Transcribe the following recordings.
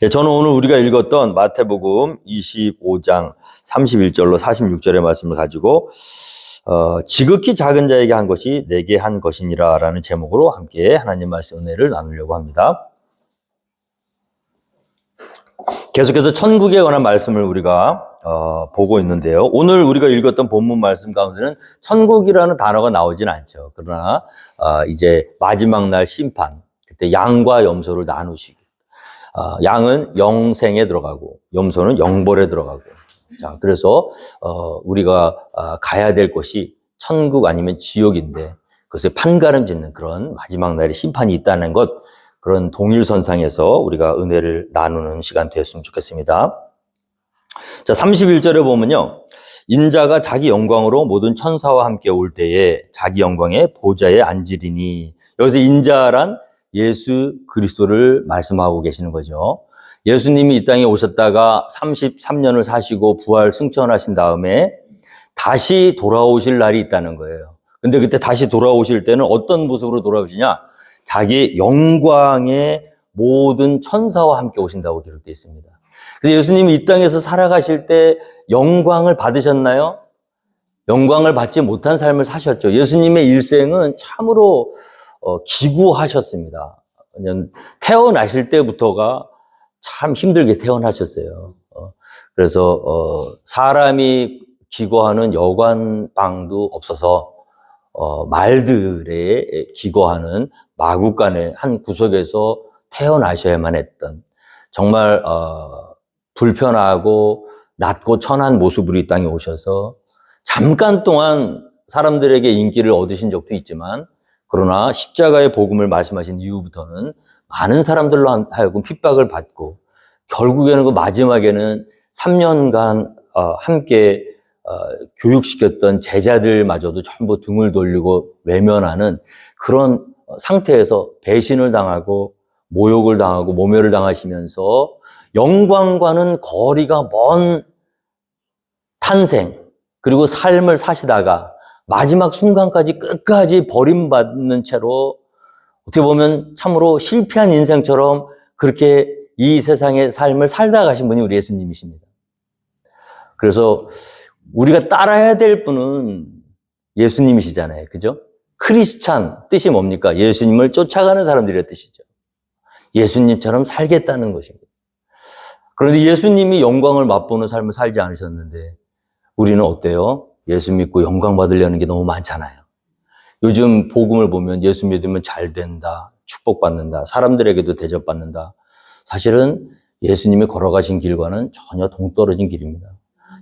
예, 저는 오늘 우리가 읽었던 마태복음 25장 31절로 46절의 말씀을 가지고 지극히 작은 자에게 한 것이 내게 한 것이니라 라는 제목으로 함께 하나님 말씀 은혜를 나누려고 합니다. 계속해서 천국에 관한 말씀을 우리가 보고 있는데요. 오늘 우리가 읽었던 본문 말씀 가운데는 천국이라는 단어가 나오진 않죠. 그러나 이제 마지막 날 심판, 그때 양과 염소를 나누시기. 양은 영생에 들어가고 염소는 영벌에 들어가고. 자, 그래서 우리가 가야 될 곳이 천국 아니면 지옥인데 그것에 판가름 짓는 그런 마지막 날에 심판이 있다는 것, 그런 동일선상에서 우리가 은혜를 나누는 시간 되었으면 좋겠습니다. 자, 31절에 보면요. 인자가 자기 영광으로 모든 천사와 함께 올 때에 자기 영광의 보좌에 앉으리니. 여기서 인자란 예수 그리스도를 말씀하고 계시는 거죠. 예수님이 이 땅에 오셨다가 33년을 사시고 부활 승천하신 다음에 다시 돌아오실 날이 있다는 거예요. 근데 그때 다시 돌아오실 때는 어떤 모습으로 돌아오시냐? 자기 영광의 모든 천사와 함께 오신다고 기록되어 있습니다. 그래서 예수님이 이 땅에서 살아가실 때 영광을 받으셨나요? 영광을 받지 못한 삶을 사셨죠. 예수님의 일생은 참으로 기구하셨습니다. 태어나실 때부터가 참 힘들게 태어나셨어요. 그래서 사람이 기거하는 여관방도 없어서 말들에 기거하는 마구간의 한 구석에서 태어나셔야만 했던, 정말 불편하고 낮고 천한 모습으로 이 땅에 오셔서 잠깐 동안 사람들에게 인기를 얻으신 적도 있지만, 그러나 십자가의 복음을 말씀하신 이후부터는 많은 사람들로 하여금 핍박을 받고 결국에는 그 마지막에는 3년간 함께 교육시켰던 제자들마저도 전부 등을 돌리고 외면하는 그런 상태에서 배신을 당하고 모욕을 당하고 모멸을 당하시면서 영광과는 거리가 먼 탄생, 그리고 삶을 사시다가 마지막 순간까지 끝까지 버림받는 채로 어떻게 보면 참으로 실패한 인생처럼 그렇게 이 세상의 삶을 살다 가신 분이 우리 예수님이십니다. 그래서 우리가 따라야 될 분은 예수님이시잖아요. 그죠? 크리스찬 뜻이 뭡니까? 예수님을 쫓아가는 사람들의 뜻이죠. 예수님처럼 살겠다는 것입니다. 그런데 예수님이 영광을 맛보는 삶을 살지 않으셨는데 우리는 어때요? 예수 믿고 영광 받으려는 게 너무 많잖아요. 요즘 복음을 보면 예수 믿으면 잘 된다, 축복받는다, 사람들에게도 대접받는다. 사실은 예수님이 걸어가신 길과는 전혀 동떨어진 길입니다.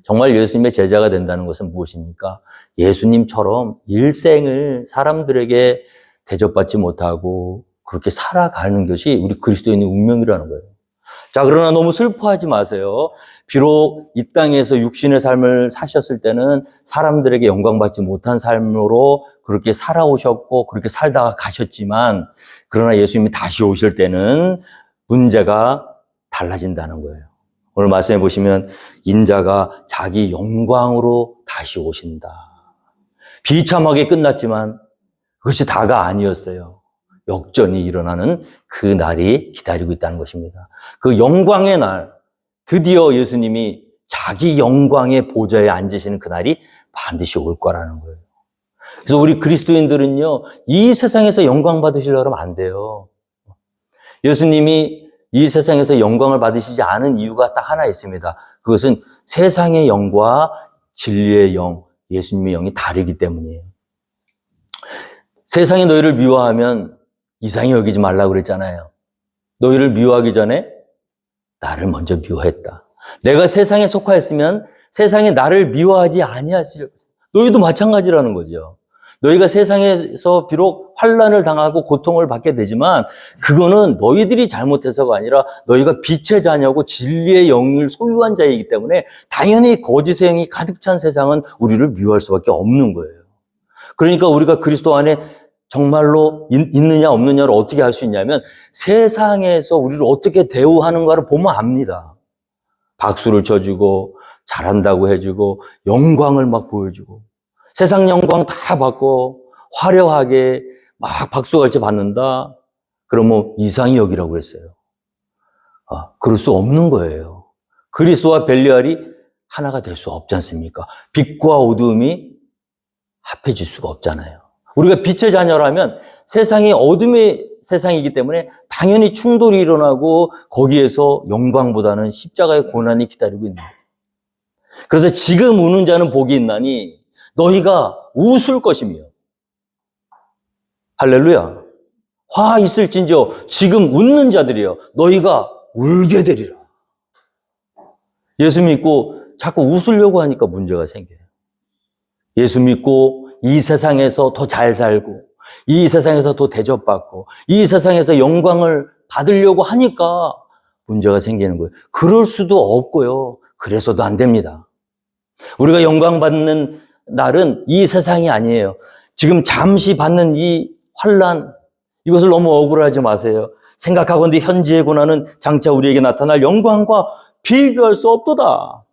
정말 예수님의 제자가 된다는 것은 무엇입니까? 예수님처럼 일생을 사람들에게 대접받지 못하고 그렇게 살아가는 것이 우리 그리스도인의 운명이라는 거예요. 자, 그러나 너무 슬퍼하지 마세요. 비록 이 땅에서 육신의 삶을 사셨을 때는 사람들에게 영광받지 못한 삶으로 그렇게 살아오셨고 그렇게 살다가 가셨지만, 그러나 예수님이 다시 오실 때는 문제가 달라진다는 거예요. 오늘 말씀해 보시면 인자가 자기 영광으로 다시 오신다. 비참하게 끝났지만 그것이 다가 아니었어요. 역전이 일어나는 그 날이 기다리고 있다는 것입니다. 그 영광의 날, 드디어 예수님이 자기 영광의 보좌에 앉으시는 그 날이 반드시 올 거라는 거예요. 그래서 우리 그리스도인들은요, 이 세상에서 영광 받으시려면 안 돼요. 예수님이 이 세상에서 영광을 받으시지 않은 이유가 딱 하나 있습니다. 그것은 세상의 영과 진리의 영, 예수님의 영이 다르기 때문이에요. 세상이 너희를 미워하면 이상히 여기지 말라고 그랬잖아요. 너희를 미워하기 전에 나를 먼저 미워했다. 내가 세상에 속하였으면 세상에 나를 미워하지 아니하시려. 너희도 마찬가지라는 거죠. 너희가 세상에서 비록 환난을 당하고 고통을 받게 되지만 그거는 너희들이 잘못해서가 아니라 너희가 빛의 자녀고 진리의 영을 소유한 자이기 때문에 당연히 거짓의 영이 가득 찬 세상은 우리를 미워할 수밖에 없는 거예요. 그러니까 우리가 그리스도 안에 정말로 있느냐 없느냐를 어떻게 알 수 있냐면 세상에서 우리를 어떻게 대우하는가를 보면 압니다. 박수를 쳐주고 잘한다고 해주고 영광을 막 보여주고 세상 영광 다 받고 화려하게 막 박수갈채 받는다. 그러면 이상히 여기라고 했어요. 그럴 수 없는 거예요. 그리스도와 벨리알이 하나가 될 수 없지 않습니까? 빛과 어둠이 합해질 수가 없잖아요. 우리가 빛의 자녀라면 세상이 어둠의 세상이기 때문에 당연히 충돌이 일어나고 거기에서 영광보다는 십자가의 고난이 기다리고 있는 거예요. 그래서 지금 우는 자는 복이 있나니 너희가 웃을 것이며, 할렐루야. 화 있을진저 지금 웃는 자들이여 너희가 울게 되리라. 예수 믿고 자꾸 웃으려고 하니까 문제가 생겨요. 예수 믿고 이 세상에서 더 잘 살고 이 세상에서 더 대접받고 이 세상에서 영광을 받으려고 하니까 문제가 생기는 거예요. 그럴 수도 없고요. 그래서도 안 됩니다. 우리가 영광 받는 날은 이 세상이 아니에요. 지금 잠시 받는 이 환난, 이것을 너무 억울하지 마세요. 생각하건대 현재의 고난은 장차 우리에게 나타날 영광과 비교할 수 없도다.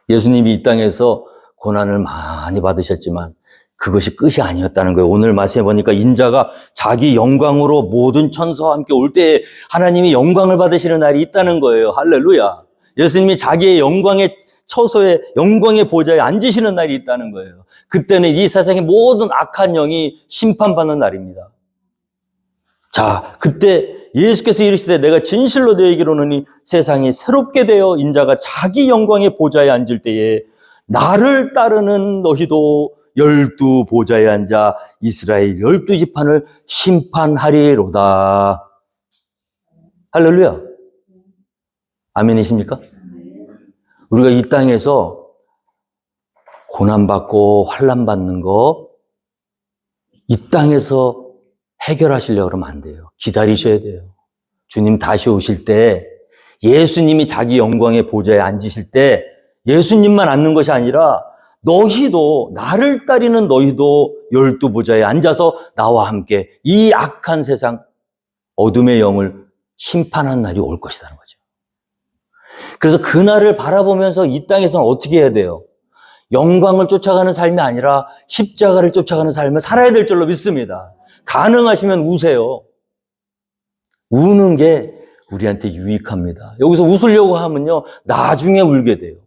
예수님이 이 땅에서 고난을 많이 받으셨지만 그것이 끝이 아니었다는 거예요. 오늘 말씀해 보니까 인자가 자기 영광으로 모든 천사와 함께 올 때에 하나님이 영광을 받으시는 날이 있다는 거예요. 할렐루야. 예수님이 자기의 영광의 처소에 영광의 보좌에 앉으시는 날이 있다는 거예요. 그때는 이 세상의 모든 악한 영이 심판받는 날입니다. 자, 그때 예수께서 이르시되 내가 진실로 너희에게 이르노니 세상이 새롭게 되어 인자가 자기 영광의 보좌에 앉을 때에 나를 따르는 너희도 12 보좌에 앉아 이스라엘 12지판을 심판하리로다. 할렐루야. 아멘이십니까? 우리가 이 땅에서 고난받고 환난받는 거 이 땅에서 해결하시려고 그러면 안 돼요. 기다리셔야 돼요. 주님 다시 오실 때 예수님이 자기 영광의 보좌에 앉으실 때 예수님만 앉는 것이 아니라 너희도, 나를 따르는 너희도 12 보좌에 앉아서 나와 함께 이 악한 세상 어둠의 영을 심판한 날이 올 것이라는 거죠. 그래서 그날을 바라보면서 이 땅에서는 어떻게 해야 돼요? 영광을 쫓아가는 삶이 아니라 십자가를 쫓아가는 삶을 살아야 될 줄로 믿습니다. 가능하시면 우세요. 우는 게 우리한테 유익합니다. 여기서 웃으려고 하면요, 나중에 울게 돼요.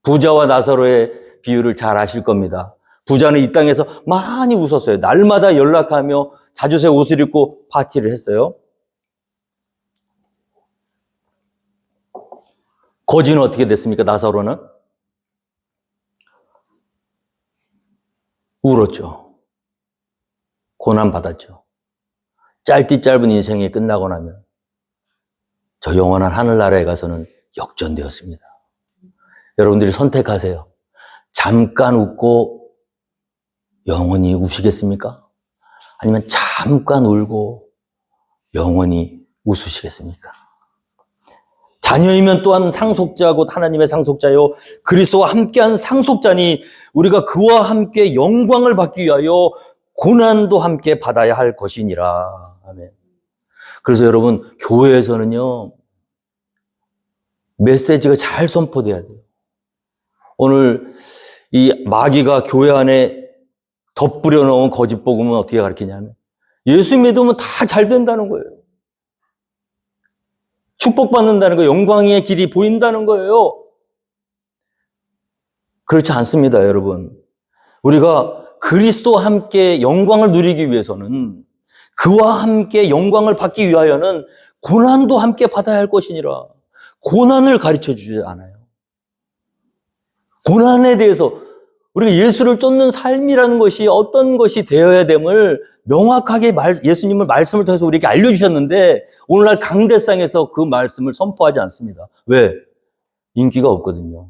부자와 나사로의 비유를 잘 아실 겁니다. 부자는 이 땅에서 많이 웃었어요. 날마다 연락하며 자주색 옷을 입고 파티를 했어요. 거지는 어떻게 됐습니까? 나사로는? 울었죠. 고난받았죠. 짧디 짧은 인생이 끝나고 나면 저 영원한 하늘나라에 가서는 역전되었습니다. 여러분들이 선택하세요. 잠깐 웃고 영원히 우시겠습니까? 아니면 잠깐 울고 영원히 웃으시겠습니까? 자녀이면 또한 상속자 곧 하나님의 상속자요 그리스도와 함께한 상속자니 우리가 그와 함께 영광을 받기 위하여 고난도 함께 받아야 할 것이니라. 아멘. 그래서 여러분 교회에서는요 메시지가 잘 선포돼야 돼요. 오늘 이 마귀가 교회 안에 덧뿌려 놓은 거짓 복음은 어떻게 가르치냐면 예수 믿으면 다 잘 된다는 거예요. 축복받는다는 거, 영광의 길이 보인다는 거예요. 그렇지 않습니다, 여러분. 우리가 그리스도와 함께 영광을 누리기 위해서는 그와 함께 영광을 받기 위하여는 고난도 함께 받아야 할 것이니라. 고난을 가르쳐 주지 않아요. 고난에 대해서 우리가 예수를 쫓는 삶이라는 것이 어떤 것이 되어야 됨을 명확하게 예수님을 말씀을 통해서 우리에게 알려주셨는데 오늘날 강대상에서 그 말씀을 선포하지 않습니다. 왜? 인기가 없거든요.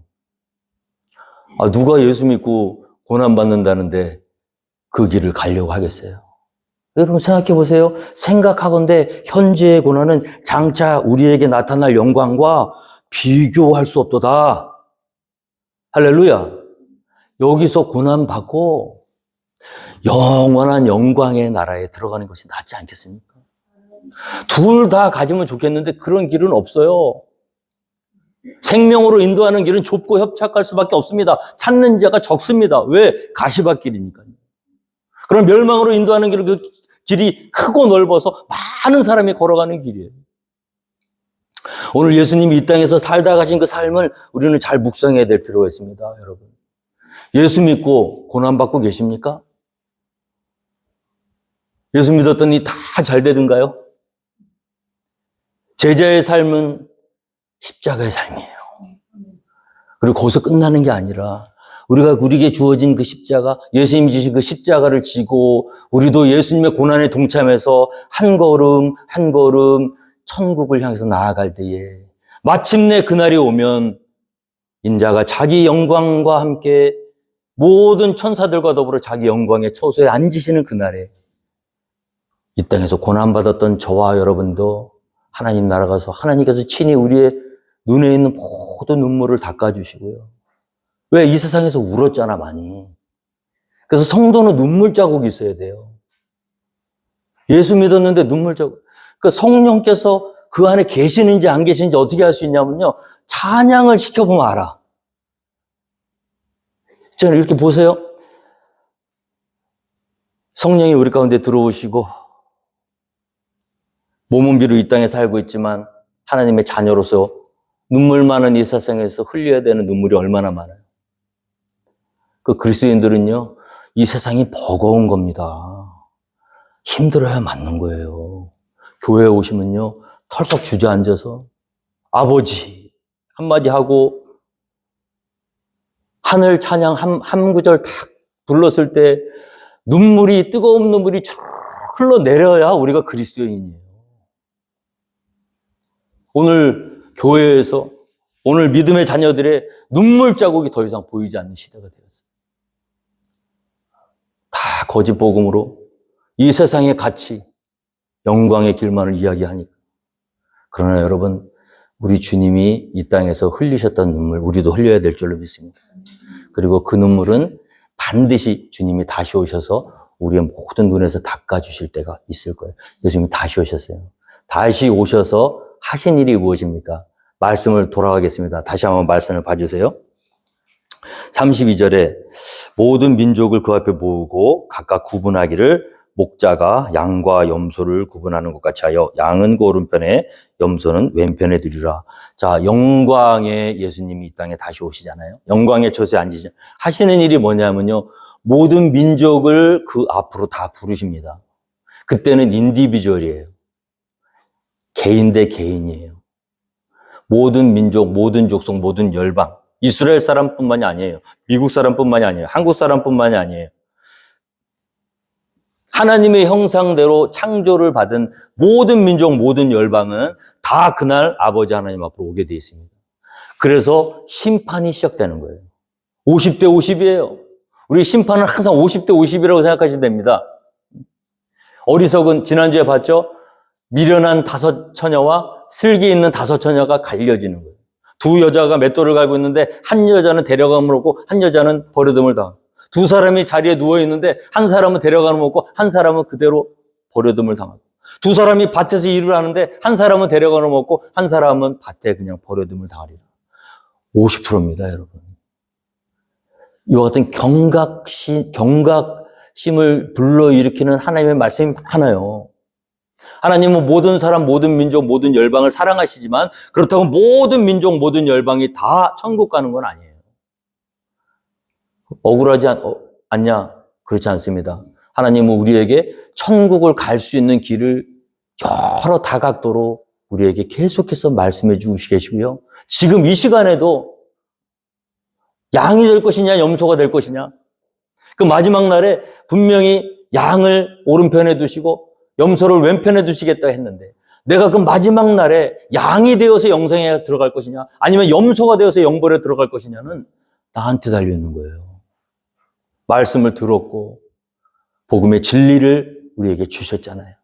누가 예수 믿고 고난받는다는데 그 길을 가려고 하겠어요? 여러분 생각해 보세요. 생각하건대 현재의 고난은 장차 우리에게 나타날 영광과 비교할 수 없도다. 할렐루야. 여기서 고난받고 영원한 영광의 나라에 들어가는 것이 낫지 않겠습니까? 둘 다 가지면 좋겠는데 그런 길은 없어요. 생명으로 인도하는 길은 좁고 협착할 수밖에 없습니다. 찾는 자가 적습니다. 왜? 가시밭길이니까요. 그럼 멸망으로 인도하는 길은 그 길이 크고 넓어서 많은 사람이 걸어가는 길이에요. 오늘 예수님이 이 땅에서 살다 가신 그 삶을 우리는 잘 묵상해야 될 필요가 있습니다, 여러분. 예수 믿고 고난받고 계십니까? 예수 믿었더니 다 잘 되던가요? 제자의 삶은 십자가의 삶이에요. 그리고 거기서 끝나는 게 아니라 우리에게 주어진 그 십자가, 예수님이 주신 그 십자가를 지고 우리도 예수님의 고난에 동참해서 한 걸음 한 걸음 천국을 향해서 나아갈 때에 마침내 그날이 오면 인자가 자기 영광과 함께 모든 천사들과 더불어 자기 영광의 처소에 앉으시는 그날에 이 땅에서 고난받았던 저와 여러분도 하나님 나라 가서 하나님께서 친히 우리의 눈에 있는 모든 눈물을 닦아주시고요. 왜? 이 세상에서 울었잖아, 많이. 그래서 성도는 눈물 자국이 있어야 돼요. 예수 믿었는데 눈물 자국. 그러니까 성령께서 그 안에 계시는지 안 계시는지 어떻게 알 수 있냐면요. 찬양을 시켜보면 알아. 저는 이렇게 보세요. 성령이 우리 가운데 들어오시고 몸은 비록 이 땅에 살고 있지만 하나님의 자녀로서 눈물 많은 이 세상에서 흘려야 되는 눈물이 얼마나 많아요. 그 그리스도인들은요, 이 세상이 버거운 겁니다. 힘들어야 맞는 거예요. 교회에 오시면요, 털썩 주저앉아서 아버지 한마디 하고 하늘 찬양 한 구절 탁 불렀을 때 뜨거운 눈물이 쭉 흘러내려야 우리가 그리스도인이에요. 오늘 교회에서 오늘 믿음의 자녀들의 눈물 자국이 더 이상 보이지 않는 시대가 되었어요. 다 거짓 복음으로 이 세상의 가치, 영광의 길만을 이야기하니까. 그러나 여러분, 우리 주님이 이 땅에서 흘리셨던 눈물 우리도 흘려야 될 줄로 믿습니다. 그리고 그 눈물은 반드시 주님이 다시 오셔서 우리의 모든 눈에서 닦아주실 때가 있을 거예요. 예수님이 다시 오셨어요. 다시 오셔서 하신 일이 무엇입니까? 말씀을 돌아가겠습니다. 다시 한번 말씀을 봐주세요. 32절에 모든 민족을 그 앞에 모으고 각각 구분하기를 목자가 양과 염소를 구분하는 것 같이 하여 양은 그 오른편에 염소는 왼편에 두리라. 자, 영광의 예수님이 이 땅에 다시 오시잖아요. 영광의 처소에 앉으시잖아요. 하시는 일이 뭐냐면요, 모든 민족을 그 앞으로 다 부르십니다. 그때는 인디비주얼이에요. 개인 대 개인이에요. 모든 민족, 모든 족속, 모든 열방. 이스라엘 사람뿐만이 아니에요. 미국 사람뿐만이 아니에요. 한국 사람뿐만이 아니에요. 하나님의 형상대로 창조를 받은 모든 민족, 모든 열방은 다 그날 아버지 하나님 앞으로 오게 되어 있습니다. 그래서 심판이 시작되는 거예요. 50대 50이에요. 우리 심판은 항상 50대 50이라고 생각하시면 됩니다. 어리석은 지난주에 봤죠? 미련한 5 처녀와 슬기 있는 5 처녀가 갈려지는 거예요. 2 여자가 맷돌을 갈고 있는데 한 여자는 데려감을 얻고 한 여자는 버려둠을 당하고, 2 사람이 자리에 누워 있는데 한 사람은 데려감을 얻고 한 사람은 그대로 버려둠을 당하고, 2 사람이 밭에서 일을 하는데 한 사람은 데려감을 얻고 한 사람은 밭에 그냥 버려둠을 당하리라. 50%입니다, 여러분. 이와 같은 경각심을 불러일으키는 하나님의 말씀이 많아요. 하나님은 모든 사람, 모든 민족, 모든 열방을 사랑하시지만 그렇다고 모든 민족, 모든 열방이 다 천국 가는 건 아니에요. 억울하지 않냐? 그렇지 않습니다. 하나님은 우리에게 천국을 갈 수 있는 길을 여러 다각도로 우리에게 계속해서 말씀해 주고 계시고요. 지금 이 시간에도 양이 될 것이냐, 염소가 될 것이냐. 그 마지막 날에 분명히 양을 오른편에 두시고 염소를 왼편에 두시겠다 했는데, 내가 그 마지막 날에 양이 되어서 영생에 들어갈 것이냐, 아니면 염소가 되어서 영벌에 들어갈 것이냐는 나한테 달려있는 거예요. 말씀을 들었고 복음의 진리를 우리에게 주셨잖아요.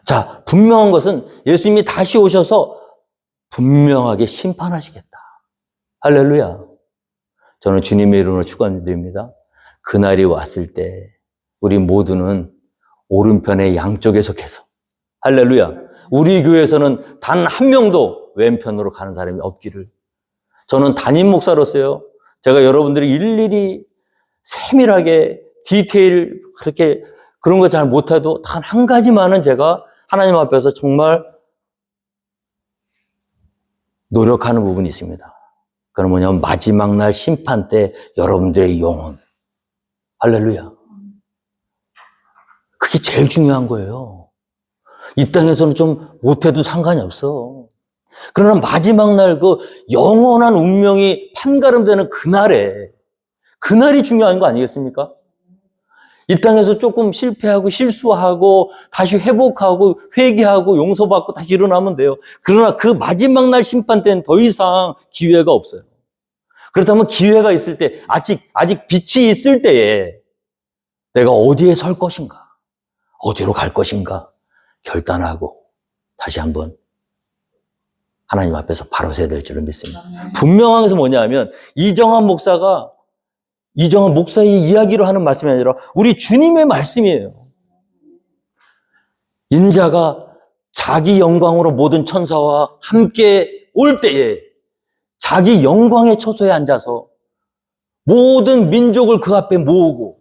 자, 분명한 것은 예수님이 다시 오셔서 분명하게 심판하시겠다. 할렐루야. 저는 주님의 이름으로 축원드립니다. 그날이 왔을 때 우리 모두는 오른편의 양쪽에 속해서, 할렐루야, 우리 교회에서는 단 한 명도 왼편으로 가는 사람이 없기를. 저는 담임 목사로서요, 제가 여러분들이 일일이 세밀하게 디테일 그렇게 그런 거 잘 못해도 단 한 가지만은 제가 하나님 앞에서 정말 노력하는 부분이 있습니다. 그건 뭐냐면 마지막 날 심판 때 여러분들의 영혼. 할렐루야. 그게 제일 중요한 거예요. 이 땅에서는 좀 못해도 상관이 없어. 그러나 마지막 날 그 영원한 운명이 판가름되는 그날이 중요한 거 아니겠습니까? 이 땅에서 조금 실패하고 실수하고 다시 회복하고 회개하고 용서받고 다시 일어나면 돼요. 그러나 그 마지막 날 심판 때는 더 이상 기회가 없어요. 그렇다면 기회가 있을 때, 아직 빛이 있을 때에 내가 어디에 설 것인가, 어디로 갈 것인가 결단하고 다시 한번 하나님 앞에서 바로 서야 될 줄을 믿습니다. 분명한 것은 뭐냐면 이정환 목사의 이야기로 하는 말씀이 아니라 우리 주님의 말씀이에요. 인자가 자기 영광으로 모든 천사와 함께 올 때에 자기 영광의 처소에 앉아서 모든 민족을 그 앞에 모으고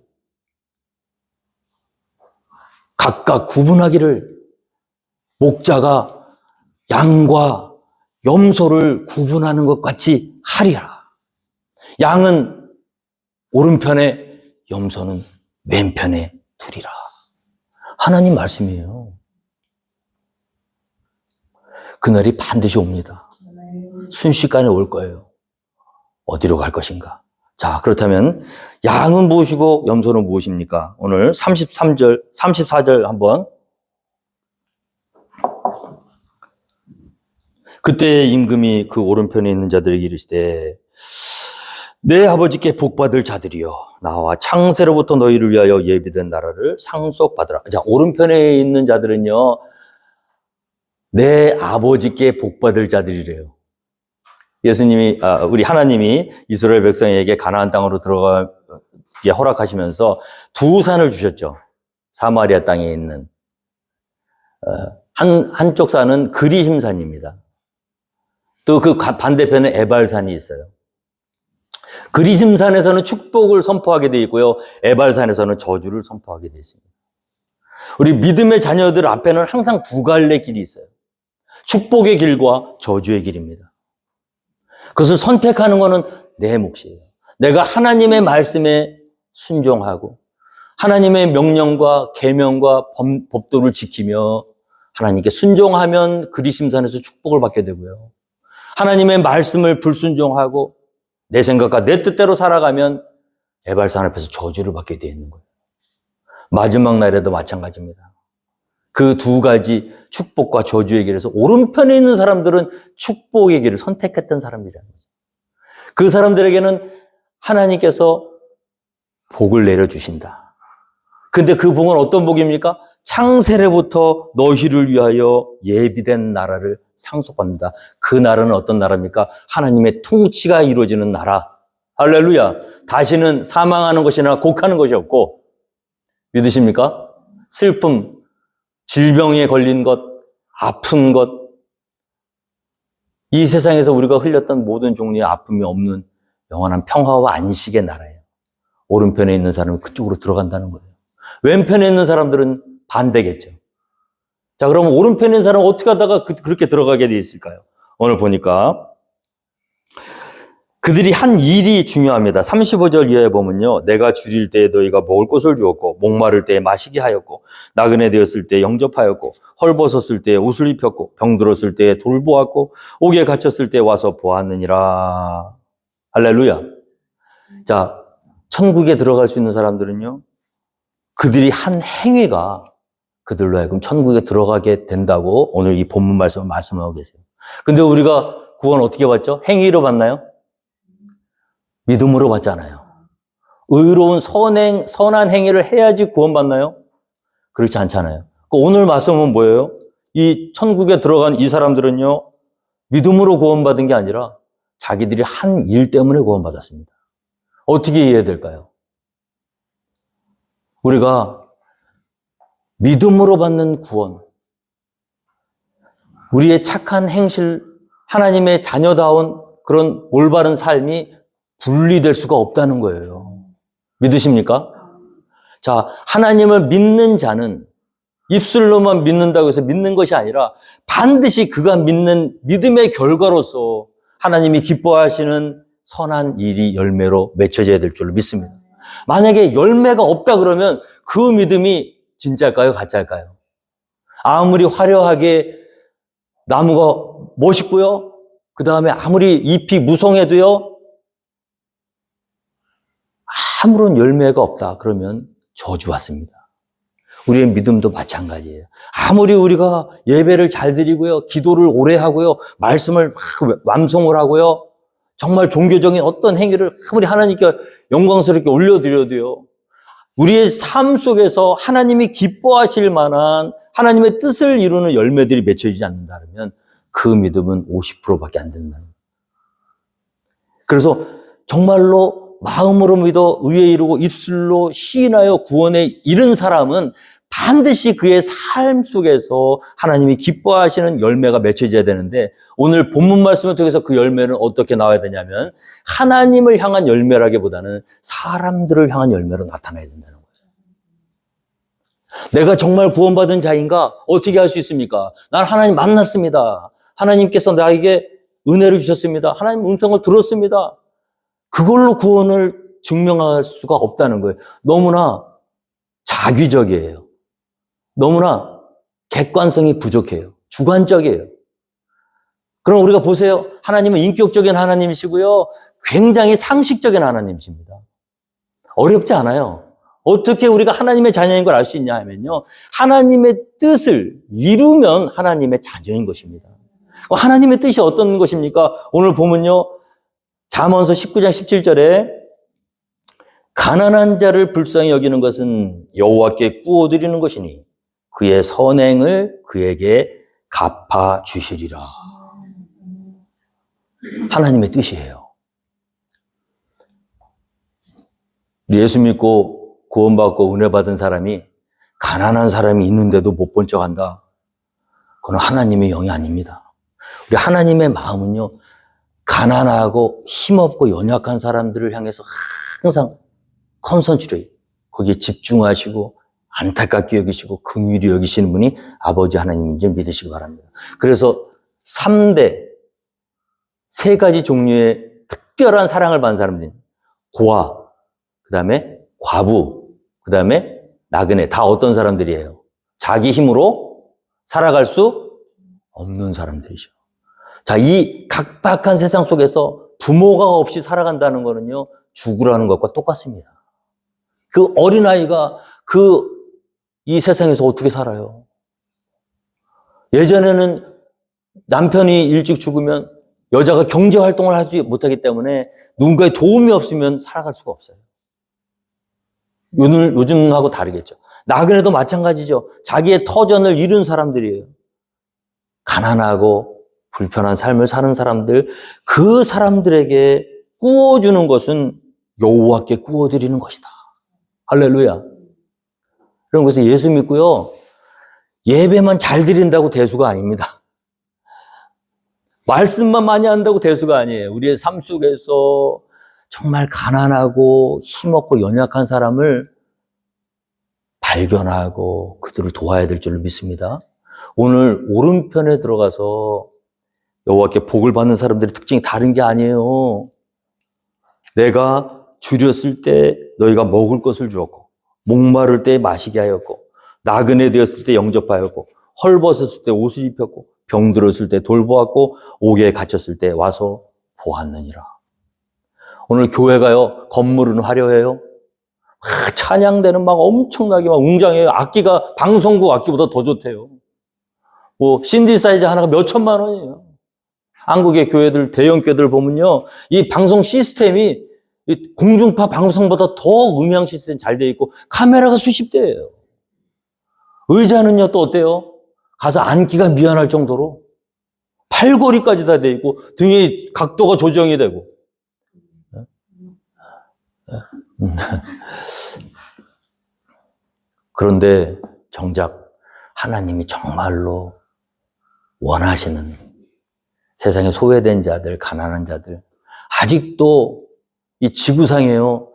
각각 구분하기를 목자가 양과 염소를 구분하는 것 같이 하리라. 양은 오른편에, 염소는 왼편에 두리라. 하나님 말씀이에요. 그날이 반드시 옵니다. 순식간에 올 거예요. 어디로 갈 것인가? 자, 그렇다면 양은 무엇이고 염소는 무엇입니까? 오늘 34절 한번. 그때 임금이 그 오른편에 있는 자들에게 이르시되 내 아버지께 복받을 자들이여 나와 창세로부터 너희를 위하여 예비된 나라를 상속받으라. 자, 오른편에 있는 자들은요 내 아버지께 복받을 자들이래요. 우리 하나님이 이스라엘 백성에게 가나안 땅으로 들어가게 허락하시면서 두 산을 주셨죠. 사마리아 땅에 있는 한쪽 산은 그리심산입니다. 또 그 반대편에 에발산이 있어요. 그리심산에서는 축복을 선포하게 되어 있고요. 에발산에서는 저주를 선포하게 되어 있습니다. 우리 믿음의 자녀들 앞에는 항상 두 갈래 길이 있어요. 축복의 길과 저주의 길입니다. 그것을 선택하는 것은 내 몫이에요. 내가 하나님의 말씀에 순종하고 하나님의 명령과 계명과 법도를 지키며 하나님께 순종하면 그리심산에서 축복을 받게 되고요. 하나님의 말씀을 불순종하고 내 생각과 내 뜻대로 살아가면 에발산 앞에서 저주를 받게 되어 있는 거예요. 마지막 날에도 마찬가지입니다. 그 두 가지 축복과 저주의 길에서 오른편에 있는 사람들은 축복의 길을 선택했던 사람들이라는 거죠. 그 사람들에게는 하나님께서 복을 내려주신다. 근데 그 복은 어떤 복입니까? 창세로부터 너희를 위하여 예비된 나라를 상속받는다. 그 나라는 어떤 나라입니까? 하나님의 통치가 이루어지는 나라. 할렐루야. 다시는 사망하는 것이나 곡하는 것이 없고, 믿으십니까? 슬픔, 질병에 걸린 것, 아픈 것, 이 세상에서 우리가 흘렸던 모든 종류의 아픔이 없는 영원한 평화와 안식의 나라예요. 오른편에 있는 사람은 그쪽으로 들어간다는 거예요. 왼편에 있는 사람들은 반대겠죠. 자, 그러면 오른편에 있는 사람은 어떻게 하다가 그렇게 들어가게 돼 있을까요? 오늘 보니까 그들이 한 일이 중요합니다. 35절 이하에 보면요. 내가 줄일 때에 너희가 먹을 것을 주었고 목마를 때에 마시게 하였고 나그네 되었을 때에 영접하였고 헐벗었을 때에 옷을 입혔고 병들었을 때에 돌보았고 옥에 갇혔을 때에 와서 보았느니라. 할렐루야. 자, 천국에 들어갈 수 있는 사람들은요. 그들이 한 행위가 그들로 하여금 천국에 들어가게 된다고 오늘 이 본문 말씀을 말씀하고 계세요. 근데 우리가 구원 어떻게 받죠? 행위로 받나요? 믿음으로 받잖아요. 의로운 선한 행위를 해야지 구원받나요? 그렇지 않잖아요. 오늘 말씀은 뭐예요? 이 천국에 들어간 이 사람들은요, 믿음으로 구원받은 게 아니라 자기들이 한 일 때문에 구원받았습니다. 어떻게 이해해야 될까요? 우리가 믿음으로 받는 구원, 우리의 착한 행실, 하나님의 자녀다운 그런 올바른 삶이 분리될 수가 없다는 거예요. 믿으십니까? 자, 하나님을 믿는 자는 입술로만 믿는다고 해서 믿는 것이 아니라 반드시 그가 믿는 믿음의 결과로서 하나님이 기뻐하시는 선한 일이 열매로 맺혀져야 될 줄로 믿습니다. 만약에 열매가 없다 그러면 그 믿음이 진짜일까요? 가짜일까요? 아무리 화려하게 나무가 멋있고요. 그 다음에 아무리 잎이 무성해도요. 아무런 열매가 없다 그러면 저주 왔습니다. 우리의 믿음도 마찬가지예요. 아무리 우리가 예배를 잘 드리고요. 기도를 오래 하고요. 말씀을 완송을 하고요. 정말 종교적인 어떤 행위를 아무리 하나님께 영광스럽게 올려드려도요. 우리의 삶 속에서 하나님이 기뻐하실 만한 하나님의 뜻을 이루는 열매들이 맺혀지지 않는다면 그 믿음은 50%밖에 안 된다는 거예요. 그래서 정말로 마음으로 믿어 의에 이르고 입술로 시인하여 구원에 이른 사람은 반드시 그의 삶 속에서 하나님이 기뻐하시는 열매가 맺혀져야 되는데 오늘 본문 말씀을 통해서 그 열매는 어떻게 나와야 되냐면 하나님을 향한 열매라기보다는 사람들을 향한 열매로 나타나야 된다는 거예요. 내가 정말 구원받은 자인가? 어떻게 할 수 있습니까? 난 하나님 만났습니다. 하나님께서 나에게 은혜를 주셨습니다. 하나님 음성을 들었습니다. 그걸로 구원을 증명할 수가 없다는 거예요. 너무나 자기적이에요. 너무나 객관성이 부족해요. 주관적이에요. 그럼 우리가 보세요. 하나님은 인격적인 하나님이시고요. 굉장히 상식적인 하나님이십니다. 어렵지 않아요. 어떻게 우리가 하나님의 자녀인 걸 알 수 있냐 하면요. 하나님의 뜻을 이루면 하나님의 자녀인 것입니다. 하나님의 뜻이 어떤 것입니까? 오늘 보면요. 잠언서 19장 17절에 가난한 자를 불쌍히 여기는 것은 여호와께 꾸어드리는 것이니 그의 선행을 그에게 갚아 주시리라. 하나님의 뜻이에요. 예수 믿고 구원받고 은혜 받은 사람이 가난한 사람이 있는데도 못 본 척한다. 그건 하나님의 영이 아닙니다. 우리 하나님의 마음은요. 가난하고 힘없고 연약한 사람들을 향해서 항상 컨센트레이트, 거기에 집중하시고 안타깝게 여기시고 긍휼히 여기시는 분이 아버지 하나님인지 믿으시기 바랍니다. 그래서 3대, 3가지 종류의 특별한 사랑을 받은 사람들은 고아, 그 다음에 과부, 그 다음에 나그네, 다 어떤 사람들이에요? 자기 힘으로 살아갈 수 없는 사람들이죠. 자, 이 각박한 세상 속에서 부모가 없이 살아간다는 거는요, 죽으라는 것과 똑같습니다. 그 어린아이가 이 세상에서 어떻게 살아요? 예전에는 남편이 일찍 죽으면 여자가 경제활동을 하지 못하기 때문에 누군가의 도움이 없으면 살아갈 수가 없어요. 요즘하고 다르겠죠. 나그네도 마찬가지죠. 자기의 터전을 잃은 사람들이에요. 가난하고 불편한 삶을 사는 사람들, 그 사람들에게 꾸어주는 것은 여호와께 꾸어드리는 것이다. 할렐루야. 그런 것은 예수 믿고요. 예배만 잘 드린다고 대수가 아닙니다. 말씀만 많이 한다고 대수가 아니에요. 우리의 삶 속에서 정말 가난하고 힘없고 연약한 사람을 발견하고 그들을 도와야 될 줄로 믿습니다. 오늘 오른편에 들어가서 여호와께 복을 받는 사람들의 특징이 다른 게 아니에요. 내가 줄였을 때 너희가 먹을 것을 주었고 목마를 때 마시게 하였고 나그네 되었을 때 영접하였고 헐벗었을 때 옷을 입혔고 병들었을 때 돌보았고 옥에 갇혔을 때 와서 보았느니라. 오늘 교회가요 건물은 화려해요. 찬양대는 막 엄청나게 막 웅장해요. 악기가 방송국 악기보다 더 좋대요. 뭐 신디사이저 하나가 몇 천만 원이에요. 한국의 교회들 대형 교회들 보면요 이 방송 시스템이 이 공중파 방송보다 더 음향 시스템 잘 돼 있고 카메라가 수십 대예요. 의자는요 또 어때요? 가서 앉기가 미안할 정도로 팔걸이까지 다 돼 있고 등에 각도가 조정이 되고 그런데 정작 하나님이 정말로 원하시는 세상에 소외된 자들, 가난한 자들 아직도 이 지구상에요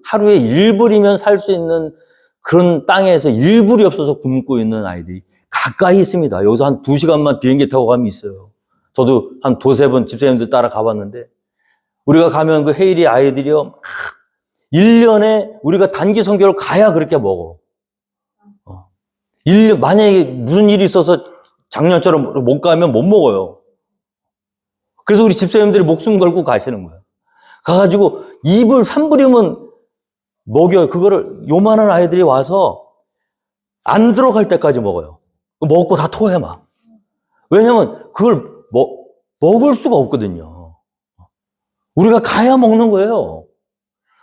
하루에 1불이면 살 수 있는 그런 땅에서 일불이 없어서 굶고 있는 아이들이 가까이 있습니다. 여기서 한 2시간만 비행기 타고 가면 있어요. 저도 한 2-3번 집사님들 따라 가봤는데, 우리가 가면 그 헤일이 아이들이요, 1년에 우리가 단기 선교를 가야 그렇게 먹어. 1년, 만약에 무슨 일이 있어서 작년처럼 못 가면 못 먹어요. 그래서 우리 집사님들이 목숨 걸고 가시는 거예요. 가가지고 2불, 3불이면 먹여요. 그거를 요만한 아이들이 와서 안 들어갈 때까지 먹어요. 먹고 다 토해 막. 왜냐면 그걸 먹을 수가 없거든요. 우리가 가야 먹는 거예요.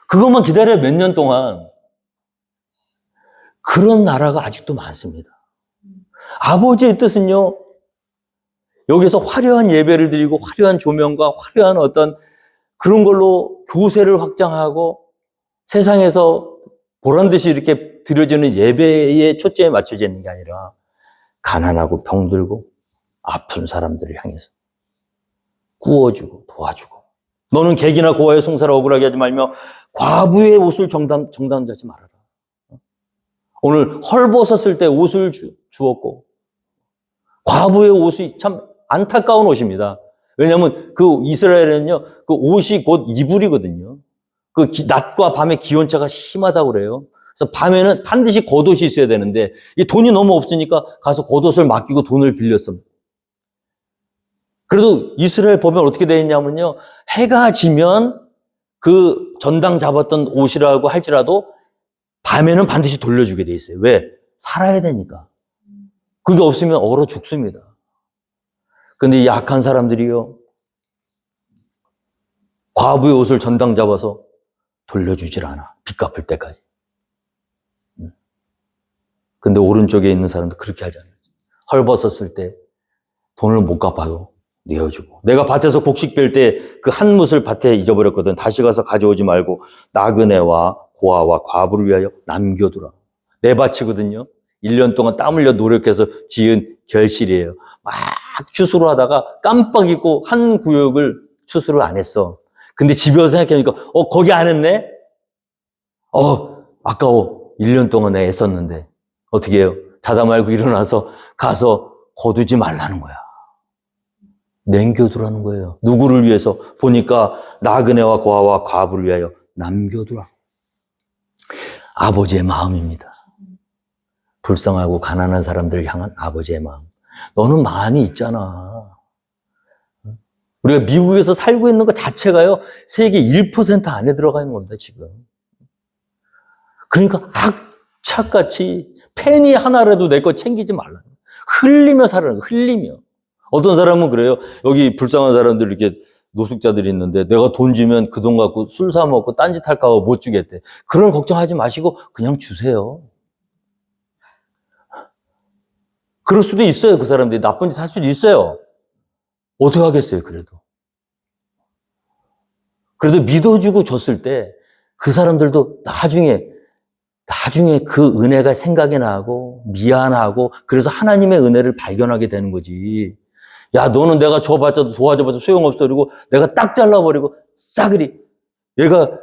그것만 기다려야 몇 년 동안. 그런 나라가 아직도 많습니다. 아버지의 뜻은요, 여기서 화려한 예배를 드리고 화려한 조명과 화려한 어떤 그런 걸로 교세를 확장하고 세상에서 보란듯이 이렇게 드려지는 예배에 초점에 맞춰져 있는 게 아니라 가난하고 병들고 아픈 사람들을 향해서 구워주고 도와주고, 너는 객이나 고아의 송사를 억울하게 하지 말며 과부의 옷을 정당하지 말아라. 오늘 헐벗었을 때 옷을 주었고, 과부의 옷이 참 안타까운 옷입니다. 왜냐하면 그 이스라엘에는요, 그 옷이 곧 이불이거든요. 그 낮과 밤의 기온차가 심하다고 그래요. 그래서 밤에는 반드시 겉옷이 있어야 되는데, 이 돈이 너무 없으니까 가서 겉옷을 맡기고 돈을 빌렸습니다. 그래도 이스라엘 보면 어떻게 되어 있냐면요, 해가 지면 그 전당 잡았던 옷이라고 할지라도 밤에는 반드시 돌려주게 돼 있어요. 왜? 살아야 되니까. 그게 없으면 얼어 죽습니다. 근데 이 약한 사람들이요, 과부의 옷을 전당 잡아서 돌려주질 않아. 빚 갚을 때까지. 근데 오른쪽에 있는 사람도 그렇게 하잖아요. 헐벗었을 때 돈을 못 갚아도 내어주고. 내가 밭에서 곡식 뺄 때 그 한 뭇을 밭에 잊어버렸거든. 다시 가서 가져오지 말고 나그네와 고아와 과부를 위하여 남겨두라. 내 밭이거든요. 1년 동안 땀 흘려 노력해서 지은 결실이에요. 막 추수를 하다가 깜빡 잊고 한 구역을 추수를 안 했어. 근데 집에 와서 생각해보니까 거기 안 했네? 아까워. 1년 동안 내가 애썼는데 어떻게 해요? 자다 말고 일어나서 가서 거두지 말라는 거야. 남겨두라는 거예요. 누구를 위해서? 보니까 나그네와 고아와 과부를 위하여 남겨두라. 아버지의 마음입니다. 불쌍하고 가난한 사람들을 향한 아버지의 마음. 너는 많이 있잖아. 우리가 미국에서 살고 있는 것 자체가요, 세계 1% 안에 들어가 있는 겁니다, 지금. 그러니까 악착같이 페니 하나라도 내 거 챙기지 말라. 흘리며 살아라, 흘리며. 어떤 사람은 그래요. 여기 불쌍한 사람들 이렇게 노숙자들이 있는데 내가 돈 주면 그 돈 갖고 술 사 먹고 딴짓 할까 봐 못 주겠대. 그런 걱정하지 마시고 그냥 주세요. 그럴 수도 있어요. 그 사람들이 나쁜 짓 할 수도 있어요. 어떻게 하겠어요, 그래도. 그래도 믿어주고 줬을 때 그 사람들도 나중에 그 은혜가 생각이 나고 미안하고 그래서 하나님의 은혜를 발견하게 되는 거지. 야, 너는 내가 줘봤자 도와줘봤자 소용없어. 그리고 내가 딱 잘라버리고 싸그리 내가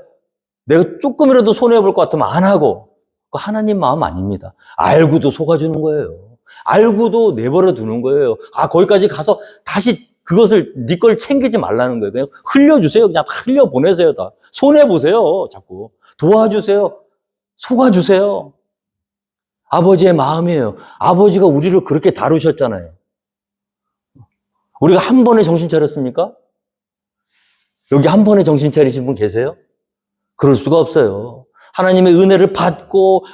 조금이라도 손해볼 것 같으면 안 하고. 그거 하나님 마음 아닙니다. 알고도 속아주는 거예요. 알고도 내버려 두는 거예요. 거기까지 가서 다시 그것을 네 걸 챙기지 말라는 거예요. 그냥 흘려주세요. 그냥 흘려보내세요. 다 손해보세요. 자꾸 도와주세요. 속아주세요. 아버지의 마음이에요. 아버지가 우리를 그렇게 다루셨잖아요. 우리가 한 번에 정신 차렸습니까? 여기 한 번에 정신 차리신 분 계세요? 그럴 수가 없어요. 하나님의 은혜를 받고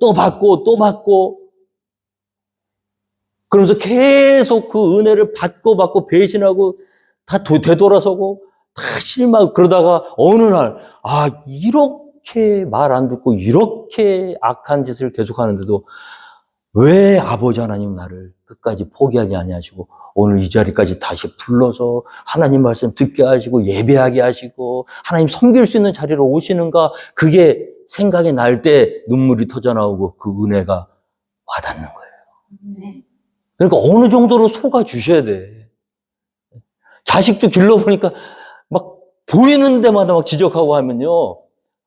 또 받고 그러면서 계속 그 은혜를 받고 배신하고 다 되돌아서고 다 실망. 그러다가 어느 날 이렇게 말 안 듣고 이렇게 악한 짓을 계속하는데도 왜 아버지 하나님 나를 끝까지 포기하게 아니하시고 오늘 이 자리까지 다시 불러서 하나님 말씀 듣게 하시고 예배하게 하시고 하나님 섬길 수 있는 자리로 오시는가. 그게 생각이 날 때 눈물이 터져나오고 그 은혜가 와닿는 거예요. 그러니까 어느 정도로 속아 주셔야 돼. 자식도 길러보니까 막 보이는 데마다 막 지적하고 하면요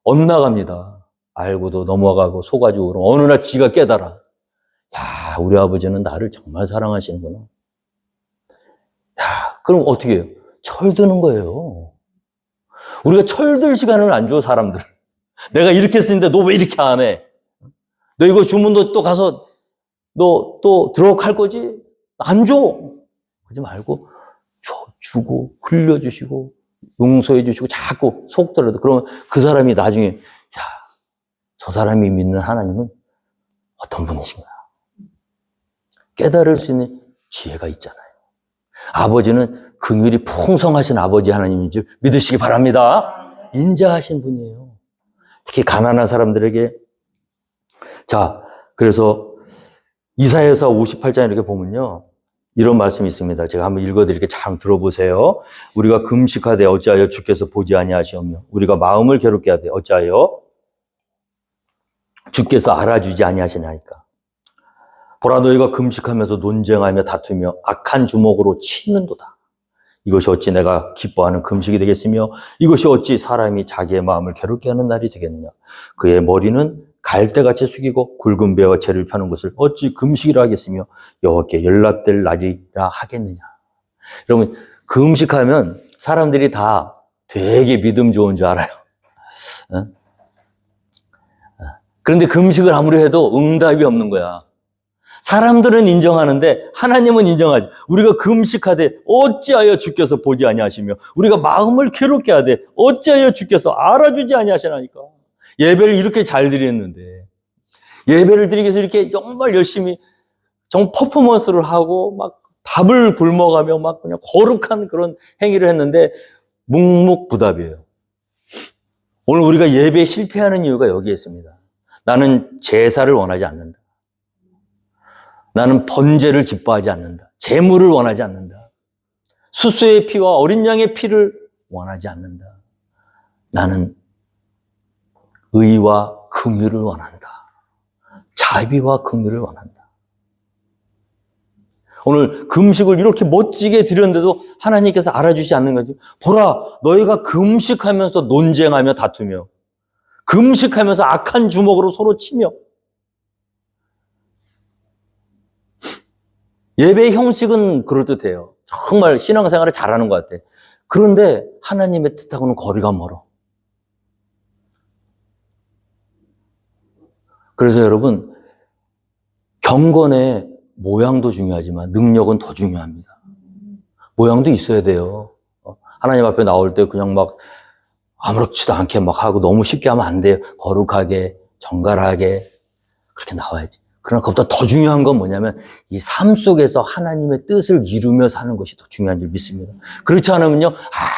엇나갑니다. 알고도 넘어가고 속아주고 그럼 어느 날 지가 깨달아. 야, 우리 아버지는 나를 정말 사랑하시는구나. 야, 그럼 어떻게 해요? 철드는 거예요. 우리가 철들 시간을 안 줘, 사람들. 내가 이렇게 했는데 너 왜 이렇게 안 해? 너 이거 주면 너 또 가서 너 또 들어갈 거지? 안 줘. 그러지 말고 주고 흘려주시고 용서해 주시고 자꾸 속더라도 그러면 그 사람이 나중에 야, 저 사람이 믿는 하나님은 어떤 분이신가? 깨달을 수 있는 지혜가 있잖아요. 아버지는 긍휼이 풍성하신 아버지 하나님인 줄 믿으시기 바랍니다. 인자하신 분이에요. 특히 가난한 사람들에게. 자, 그래서 이사야서 58장 이렇게 보면요. 이런 말씀이 있습니다. 제가 한번 읽어드릴게요. 잘 들어보세요. 우리가 금식하되 어찌하여 주께서 보지 아니하시오며 우리가 마음을 괴롭게 하되 어찌하여 주께서 알아주지 아니하시나이까. 보라 너희가 금식하면서 논쟁하며 다투며 악한 주먹으로 치는도다. 이것이 어찌 내가 기뻐하는 금식이 되겠으며 이것이 어찌 사람이 자기의 마음을 괴롭게 하는 날이 되겠느냐. 그의 머리는 갈대같이 숙이고 굵은 배와 재를 펴는 것을 어찌 금식이라 하겠으며 여호와께 연락될 날이라 하겠느냐. 여러분 금식하면 사람들이 다 되게 믿음 좋은 줄 알아요. 그런데 금식을 아무리 해도 응답이 없는 거야. 사람들은 인정하는데 하나님은 인정하지. 우리가 금식하되 어찌하여 주께서 보지 아니하시며 우리가 마음을 괴롭게 하되 어찌하여 주께서 알아주지 아니하시나이까. 예배를 이렇게 잘 드렸는데 예배를 드리기 위해서 이렇게 정말 열심히 정말 퍼포먼스를 하고 막 밥을 굶어가며 막 그냥 거룩한 그런 행위를 했는데 묵묵부답이에요. 오늘 우리가 예배에 실패하는 이유가 여기에 있습니다. 나는 제사를 원하지 않는다. 나는 번제를 기뻐하지 않는다. 제물을 원하지 않는다. 수수의 피와 어린 양의 피를 원하지 않는다. 나는 의와 긍휼을 원한다. 자비와 긍휼을 원한다. 오늘 금식을 이렇게 멋지게 드렸는데도 하나님께서 알아주지 않는 거지. 보라, 너희가 금식하면서 논쟁하며 다투며 금식하면서 악한 주먹으로 서로 치며 예배의 형식은 그럴듯해요. 정말 신앙생활을 잘하는 것 같아. 그런데 하나님의 뜻하고는 거리가 멀어. 그래서 여러분, 경건의 모양도 중요하지만 능력은 더 중요합니다. 모양도 있어야 돼요. 하나님 앞에 나올 때 그냥 막 아무렇지도 않게 막 하고 너무 쉽게 하면 안 돼요. 거룩하게, 정갈하게 그렇게 나와야지. 그러나 그것보다 더 중요한 건 뭐냐면 이 삶 속에서 하나님의 뜻을 이루며 사는 것이 더 중요한 줄 믿습니다. 그렇지 않으면요,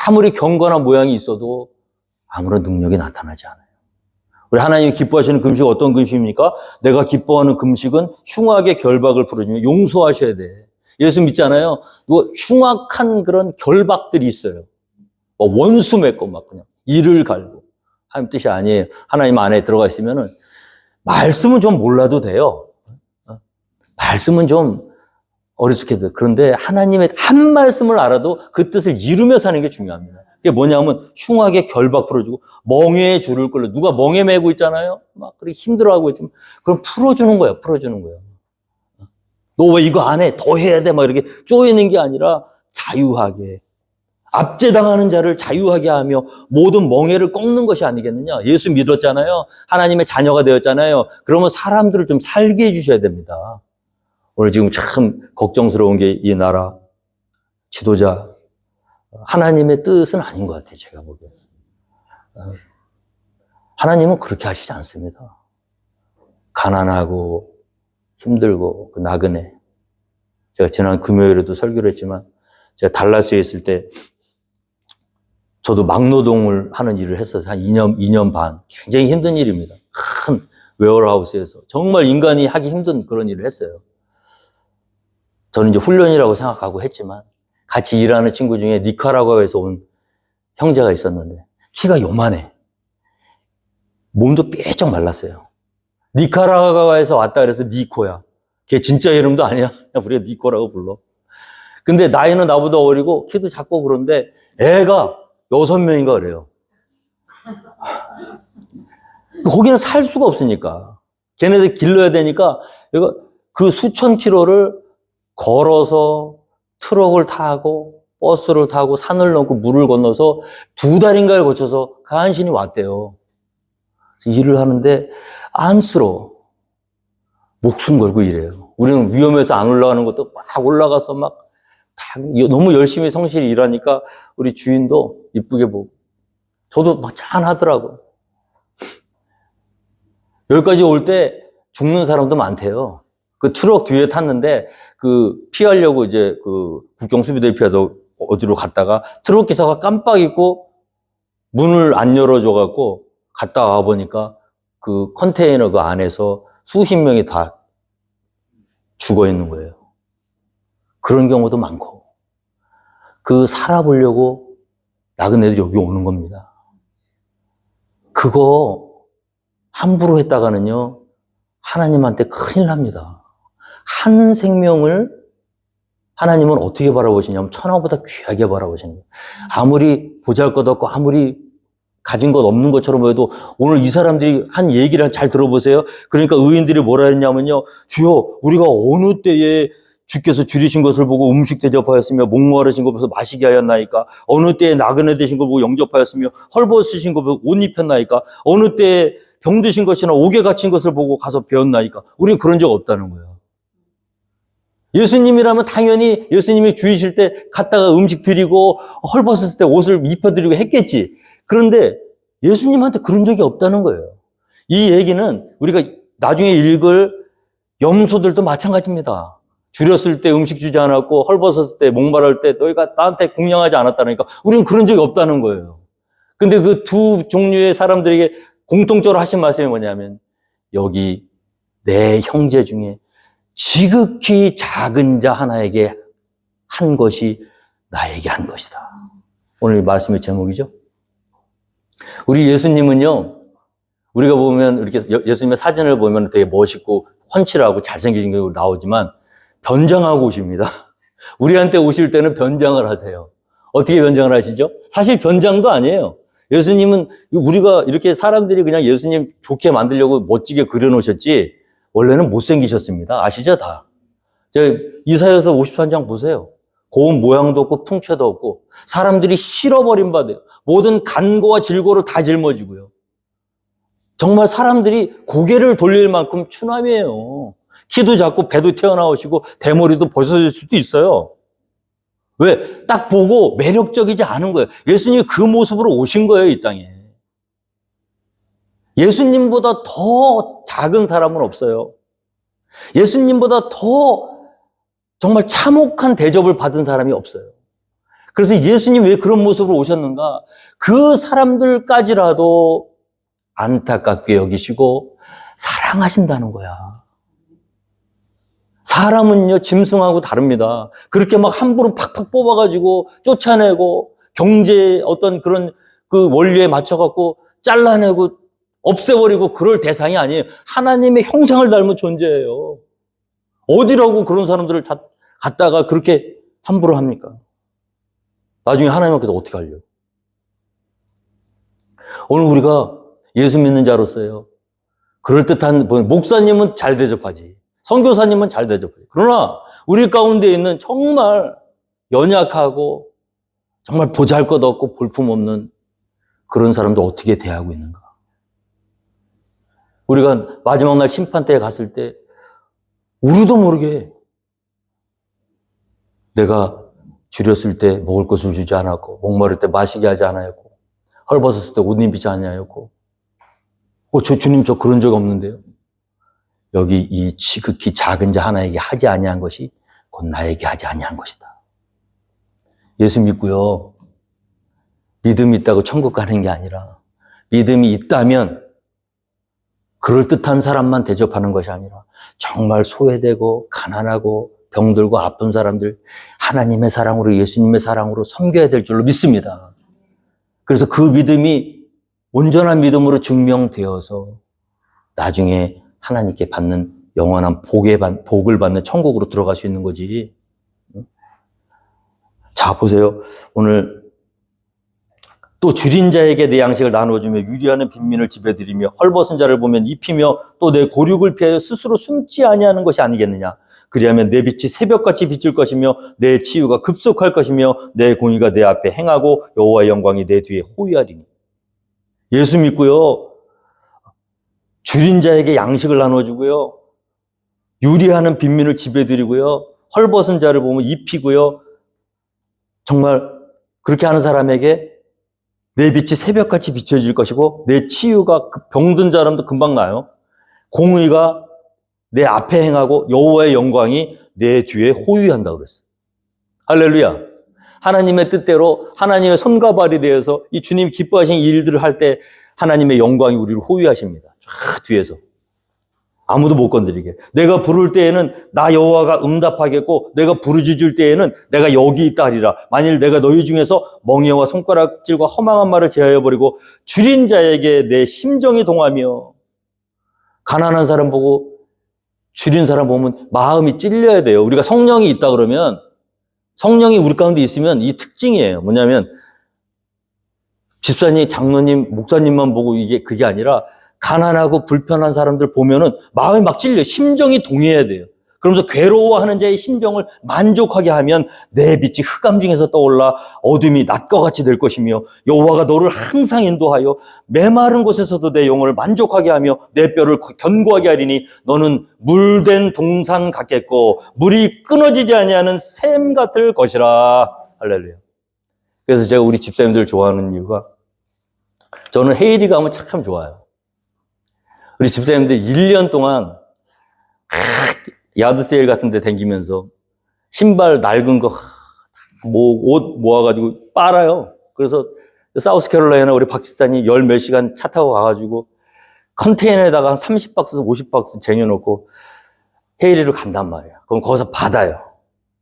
아무리 경건한 모양이 있어도 아무런 능력이 나타나지 않아요. 우리 하나님이 기뻐하시는 금식은 어떤 금식입니까? 내가 기뻐하는 금식은 흉악의 결박을 풀어주며 용서하셔야 돼. 예수 믿잖아요. 흉악한 그런 결박들이 있어요. 원수 맺고 막 그냥 이를 갈고 하나님 뜻이 아니에요. 하나님 안에 들어가 있으면은 말씀은 좀 몰라도 돼요. 말씀은 좀 어리숙해도. 그런데 하나님의 한 말씀을 알아도 그 뜻을 이루며 사는 게 중요합니다. 그게 뭐냐면 흉하게 결박 풀어주고 멍에에 줄을 끌려. 누가 멍에 매고 있잖아요. 막 그렇게 힘들어하고 있지만 그럼 풀어주는 거예요. 풀어주는 거예요. 너 왜 이거 안 해? 더 해야 돼. 막 이렇게 쪼이는 게 아니라 자유하게. 압제당하는 자를 자유하게 하며 모든 멍에를 꺾는 것이 아니겠느냐. 예수 믿었잖아요. 하나님의 자녀가 되었잖아요. 그러면 사람들을 좀 살게 해주셔야 됩니다. 오늘 지금 참 걱정스러운 게 이 나라 지도자 하나님의 뜻은 아닌 것 같아요. 제가 보기에. 하나님은 그렇게 하시지 않습니다. 가난하고 힘들고 나그네. 제가 지난 금요일에도 설교를 했지만 제가 달라스에 있을 때 저도 막노동을 하는 일을 했어요. 한 2년 반. 굉장히 힘든 일입니다. 큰 웨어하우스에서. 정말 인간이 하기 힘든 그런 일을 했어요. 저는 이제 훈련이라고 생각하고 했지만 같이 일하는 친구 중에 니카라과에서 온 형제가 있었는데 키가 요만해. 몸도 삐쩍 말랐어요. 니카라과에서 왔다 그래서 니코야. 걔 진짜 이름도 아니야. 우리가 니코라고 불러. 근데 나이는 나보다 어리고 키도 작고 그런데 애가 6명인가 그래요. 거기는 살 수가 없으니까. 걔네들 길러야 되니까 그 수천 킬로를 걸어서 트럭을 타고 버스를 타고 산을 넘고 물을 건너서 2달인가를 거쳐서 간신히 왔대요. 일을 하는데 안쓰러워. 목숨 걸고 일해요. 우리는 위험해서 안 올라가는 것도 막 올라가서 막 너무 열심히 성실히 일하니까 우리 주인도 이쁘게 보고 저도 막 짠하더라고. 여기까지 올 때 죽는 사람도 많대요. 그 트럭 뒤에 탔는데 그 피하려고 이제 그 국경 수비대를 피하다 어디로 갔다가 트럭 기사가 깜빡 잊고 문을 안 열어줘갖고 갔다 와 보니까 그 컨테이너 그 안에서 수십 명이 다 죽어 있는 거예요. 그런 경우도 많고. 그 살아보려고 나그네들이 여기 오는 겁니다. 그거 함부로 했다가는요, 하나님한테 큰일 납니다. 한 생명을 하나님은 어떻게 바라보시냐면 천하보다 귀하게 바라보시는 거예요. 아무리 보잘것없고 아무리 가진 것 없는 것처럼 보여도 오늘 이 사람들이 한 얘기를 잘 들어보세요. 그러니까 의인들이 뭐라 했냐면요. 주여, 우리가 어느 때에 주께서 줄이신 것을 보고 음식 대접하였으며 목마르신 것 보고 마시게 하였나이까? 어느 때에 나그네 되신 걸 보고 영접하였으며 헐벗으신 것 보고 옷 입혔나이까? 어느 때에 병드신 것이나 옥에 갇힌 것을 보고 가서 배웠나이까? 우리는 그런 적 없다는 거예요. 예수님이라면 당연히 예수님이 주이실 때 갔다가 음식 드리고 헐벗었을 때 옷을 입혀드리고 했겠지. 그런데 예수님한테 그런 적이 없다는 거예요. 이 얘기는 우리가 나중에 읽을 염소들도 마찬가지입니다. 줄였을 때 음식 주지 않았고 헐벗었을 때 목마를 때 너희가 나한테 공양하지 않았다니까 우리는 그런 적이 없다는 거예요. 근데 그 두 종류의 사람들에게 공통적으로 하신 말씀이 뭐냐면 여기 내 형제 중에 지극히 작은 자 하나에게 한 것이 나에게 한 것이다. 오늘 말씀의 제목이죠. 우리 예수님은요, 우리가 보면 이렇게 예수님의 사진을 보면 되게 멋있고 훤칠하고 잘생기신 게 나오지만 변장하고 오십니다. 우리한테 오실 때는 변장을 하세요. 어떻게 변장을 하시죠? 사실 변장도 아니에요. 예수님은 우리가 이렇게 사람들이 그냥 예수님 좋게 만들려고 멋지게 그려놓으셨지 원래는 못생기셨습니다. 아시죠? 다. 이사야서 53장 보세요. 고운 모양도 없고 풍채도 없고 사람들이 싫어버린 바 돼요. 모든 간고와 질고를 다 짊어지고요. 정말 사람들이 고개를 돌릴 만큼 추남이에요. 키도 작고 배도 튀어나오시고 대머리도 벗어질 수도 있어요. 왜? 딱 보고 매력적이지 않은 거예요. 예수님이 그 모습으로 오신 거예요, 이 땅에. 예수님보다 더 작은 사람은 없어요. 예수님보다 더 정말 참혹한 대접을 받은 사람이 없어요. 그래서 예수님이 왜 그런 모습으로 오셨는가? 그 사람들까지라도 안타깝게 여기시고 사랑하신다는 거야. 사람은요, 짐승하고 다릅니다. 그렇게 막 함부로 팍팍 뽑아가지고 쫓아내고 경제 어떤 그런 그 원리에 맞춰갖고 잘라내고 없애버리고 그럴 대상이 아니에요. 하나님의 형상을 닮은 존재예요. 어디라고 그런 사람들을 다 갖다가 그렇게 함부로 합니까? 나중에 하나님 앞에서 어떻게 하려고? 오늘 우리가 예수 믿는 자로서요. 그럴듯한, 목사님은 잘 대접하지. 선교사님은 잘 대접하지. 그러나 우리 가운데 있는 정말 연약하고 정말 보잘것없고 볼품없는 그런 사람도 어떻게 대하고 있는가? 우리가 마지막 날 심판대에 갔을 때 우리도 모르게 내가 줄였을 때 먹을 것을 주지 않았고 목마를 때 마시게 하지 않았고 헐벗었을 때 옷 입히지 않았고 저 주님 저 그런 적 없는데요. 여기 이 지극히 작은 자 하나에게 하지 아니한 것이 곧 나에게 하지 아니한 것이다. 예수 믿고요. 믿음이 있다고 천국 가는 게 아니라 믿음이 있다면 그럴듯한 사람만 대접하는 것이 아니라 정말 소외되고 가난하고 병들고 아픈 사람들 하나님의 사랑으로 예수님의 사랑으로 섬겨야 될 줄로 믿습니다. 그래서 그 믿음이 온전한 믿음으로 증명되어서 나중에 하나님께 받는 영원한 복을 받는 천국으로 들어갈 수 있는 거지. 자, 보세요. 오늘 또 줄인 자에게 내 양식을 나눠주며 유리하는 빈민을 집에들이며 헐벗은 자를 보면 입히며 또 내 고륙을 피하여 스스로 숨지 아니하는 것이 아니겠느냐. 그리하면 내 빛이 새벽같이 비출 것이며 내 치유가 급속할 것이며 내 공의가 내 앞에 행하고 여호와의 영광이 내 뒤에 호위하리니. 예수 믿고요, 줄인 자에게 양식을 나눠주고요, 유리하는 빈민을 집에들이고요, 헐벗은 자를 보면 입히고요, 정말 그렇게 하는 사람에게 내 빛이 새벽같이 비춰질 것이고 내 치유가 병든 사람도 금방 나요. 공의가 내 앞에 행하고 여호와의 영광이 내 뒤에 호위한다고 그랬어요. 할렐루야. 하나님의 뜻대로 하나님의 손과 발이 되어서 이 주님 기뻐하신 일들을 할 때 하나님의 영광이 우리를 호위하십니다. 쫙 뒤에서. 아무도 못 건드리게. 내가 부를 때에는 나 여호와가 응답하겠고 내가 부르짖을 때에는 내가 여기 있다 하리라. 만일 내가 너희 중에서 멍에와 손가락질과 허망한 말을 제하여 버리고 줄인 자에게 내 심정이 동하며. 가난한 사람 보고 줄인 사람 보면 마음이 찔려야 돼요. 우리가 성령이 있다 그러면, 성령이 우리 가운데 있으면 이 특징이에요. 뭐냐면 집사님, 장로님, 목사님만 보고 그게 아니라 가난하고 불편한 사람들 보면은 마음이 막 찔려요. 심정이 동해야 돼요. 그러면서 괴로워하는 자의 심정을 만족하게 하면 내 빛이 흑암 중에서 떠올라 어둠이 낮과 같이 될 것이며 여호와가 너를 항상 인도하여 메마른 곳에서도 내 영혼을 만족하게 하며 내 뼈를 견고하게 하리니 너는 물된 동산 같겠고 물이 끊어지지 아니하는 샘 같을 것이라. 할렐루야. 그래서 제가 우리 집사님들 좋아하는 이유가, 저는 헤이리 가면 참 좋아요. 우리 집사님들 1년 동안 야드세일 같은 데 다니면서 신발 낡은 거, 옷 모아가지고 빨아요. 그래서 사우스캐롤라이나 우리 박 집사님 열 몇 시간 차 타고 가가지고 컨테이너에다가 한 30박스, 50박스 쟁여놓고 헤이리로 간단 말이에요. 그럼 거기서 받아요.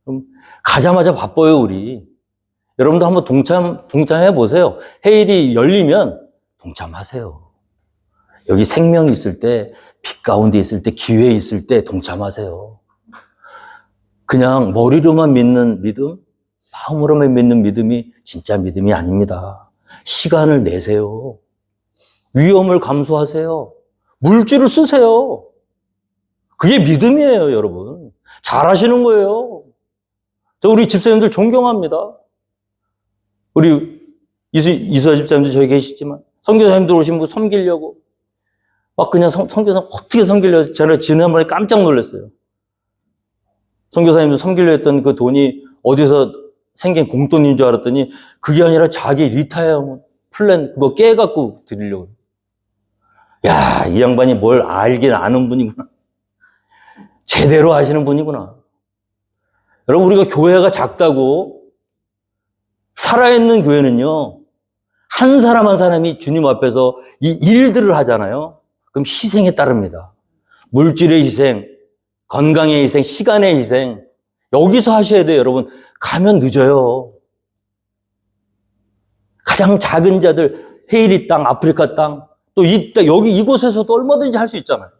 그럼 가자마자 바빠요, 우리. 여러분도 한번 동참해보세요. 헤이리 열리면 동참하세요. 여기 생명이 있을 때, 빛 가운데 있을 때, 기회 있을 때 동참하세요. 그냥 머리로만 믿는 믿음, 마음으로만 믿는 믿음이 진짜 믿음이 아닙니다. 시간을 내세요. 위험을 감수하세요. 물질을 쓰세요. 그게 믿음이에요, 여러분. 잘하시는 거예요. 저 우리 집사님들 존경합니다. 우리 이수아 집사님도 저기 계시지만 선교사님들 오신 분 섬기려고 막 그냥 선교사 어떻게 섬기려고, 제가 지난번에 깜짝 놀랐어요. 선교사님도 섬기려 했던 그 돈이 어디서 생긴 공돈인 줄 알았더니 그게 아니라 자기 리타이어먼트 플랜 그거 깨갖고 드리려고. 야, 이 양반이 뭘 알긴 아는 분이구나. 제대로 하시는 분이구나. 여러분, 우리가 교회가 작다고, 살아있는 교회는요, 한 사람 한 사람이 주님 앞에서 이 일들을 하잖아요. 그럼 희생에 따릅니다. 물질의 희생, 건강의 희생, 시간의 희생. 여기서 하셔야 돼요, 여러분. 가면 늦어요. 가장 작은 자들, 헤이리 땅, 아프리카 땅, 또 여기 이곳에서도 얼마든지 할 수 있잖아요.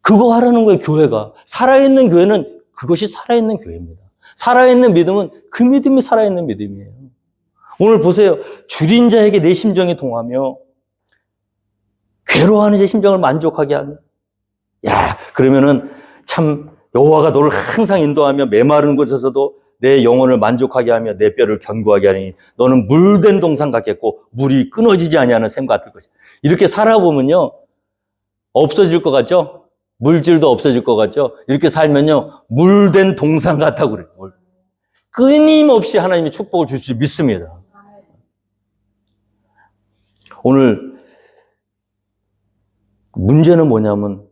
그거 하라는 거예요, 교회가. 살아있는 교회는 그것이 살아있는 교회입니다. 살아있는 믿음은 그 믿음이 살아있는 믿음이에요. 오늘 보세요. 줄인 자에게 내 심정이 동하며 괴로워하는 제 심정을 만족하게 하며, 야, 그러면은 참 여호와가 너를 항상 인도하며 메마른 곳에서도 내 영혼을 만족하게 하며 내 뼈를 견고하게 하니 너는 물된 동산 같겠고 물이 끊어지지 아니하는 샘 같을 것이다. 이렇게 살아보면요, 없어질 것 같죠? 물질도 없어질 것 같죠? 이렇게 살면요, 물된 동산 같다고 그래요. 끊임없이 하나님이 축복을 줄 수 믿습니다. 오늘 문제는 뭐냐면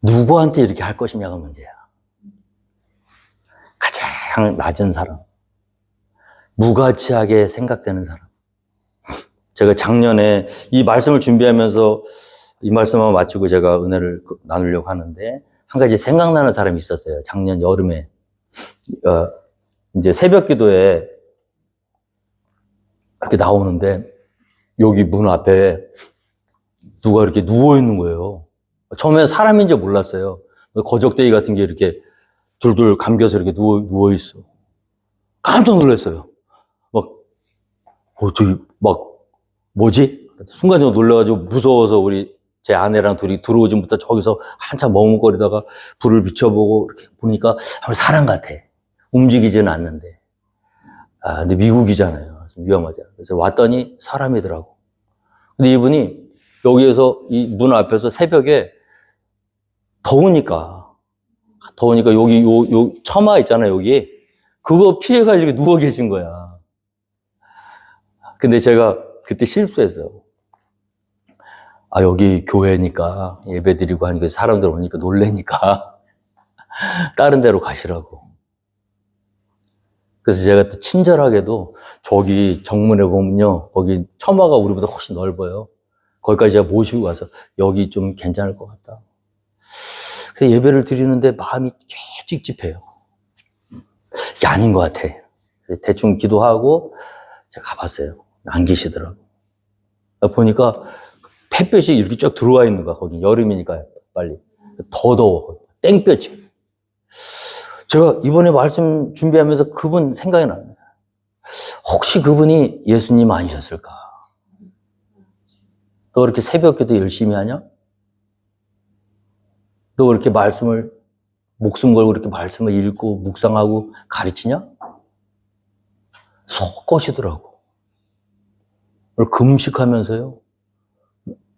누구한테 이렇게 할 것이냐가 문제야. 가장 낮은 사람, 무가치하게 생각되는 사람. 제가 작년에 이 말씀을 준비하면서 이 말씀만 마치고 제가 은혜를 나누려고 하는데, 한 가지 생각나는 사람이 있었어요. 작년 여름에 이제 새벽 기도에 이렇게 나오는데 여기 문 앞에 누가 이렇게 누워 있는 거예요. 처음에 사람인지 몰랐어요. 거적대기 같은 게 이렇게 둘둘 감겨서 이렇게 누워 있어. 깜짝 놀랐어요. 막, 저기, 막, 뭐지? 순간적으로 놀라가지고 무서워서 우리 제 아내랑 둘이 들어오지부터 저기서 한참 머뭇거리다가 불을 비춰보고 이렇게 보니까 사람 같아. 움직이지는 않는데. 근데 미국이잖아요. 좀 위험하잖아요. 그래서 왔더니 사람이더라고. 근데 이분이 여기에서 이 문 앞에서 새벽에 더우니까 여기 요 처마 있잖아요. 여기. 그거 피해가지고 누워 계신 거야. 근데 제가 그때 실수했어요. 여기 교회니까 예배 드리고 하니까 사람들 오니까 놀래니까 다른 데로 가시라고. 그래서 제가 또 친절하게도 저기 정문에 보면요. 거기 처마가 우리보다 훨씬 넓어요. 거기까지 제가 모시고 가서 여기 좀 괜찮을 것 같다. 그래서 예배를 드리는데 마음이 꽤 찝찝해요. 이게 아닌 것 같아. 대충 기도하고 제가 가봤어요. 안 계시더라고. 보니까 햇볕이 이렇게 쫙 들어와 있는 거야. 거기 여름이니까 빨리. 더 더워. 땡볕이. 제가 이번에 말씀 준비하면서 그분 생각이 나요. 혹시 그분이 예수님 아니셨을까? 너 그렇게 새벽기도 열심히 하냐? 너 그렇게 목숨 걸고 그렇게 말씀을 읽고 묵상하고 가르치냐? 속 꺼시더라고. 금식하면서요.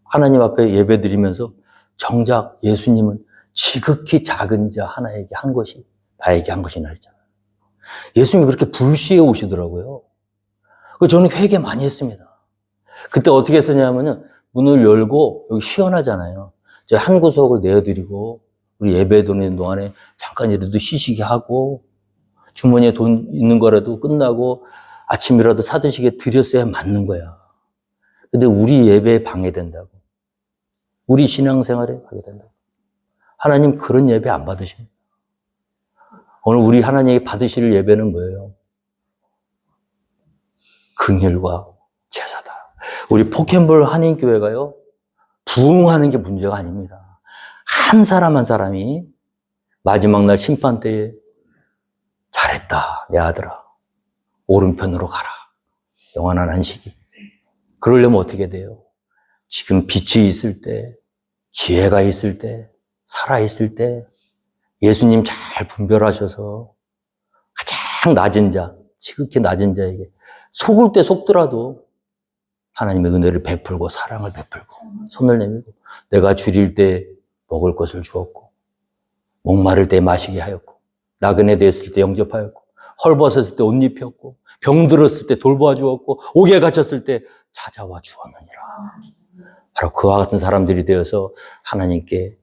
하나님 앞에 예배 드리면서 정작 예수님은 지극히 작은 자 하나에게 한 것이 나에게 한 것이나 했잖아요. 예수님이 그렇게 불시에 오시더라고요. 저는 회개 많이 했습니다. 그때 어떻게 했었냐면은 문을 열고 여기 시원하잖아요. 제가 한 구석을 내어드리고 우리 예배 드리는 동안에 잠깐이라도 쉬시게 하고 주머니에 돈 있는 거라도 끝나고 아침이라도 사드시게 드렸어야 맞는 거야. 근데 우리 예배에 방해된다고. 우리 신앙생활에 방해된다고. 하나님 그런 예배 안 받으십니다. 오늘 우리 하나님이 받으실 예배는 뭐예요? 긍휼과 제사다. 우리 포켓볼 한인교회가요, 부흥하는 게 문제가 아닙니다. 한 사람 한 사람이 마지막 날 심판 때에 잘했다, 내 아들아. 오른편으로 가라. 영원한 안식이. 그러려면 어떻게 돼요? 지금 빛이 있을 때, 기회가 있을 때, 살아있을 때, 예수님 잘 분별하셔서 가장 낮은 자, 지극히 낮은 자에게 속을 때 속더라도 하나님의 은혜를 베풀고 사랑을 베풀고 손을 내밀고 내가 줄일 때 먹을 것을 주었고 목마를 때 마시게 하였고 나그네 되었을 때 영접하였고 헐벗었을 때 옷 입혔고 병들었을 때 돌보아 주었고 옥에 갇혔을 때 찾아와 주었느니라. 바로 그와 같은 사람들이 되어서 하나님께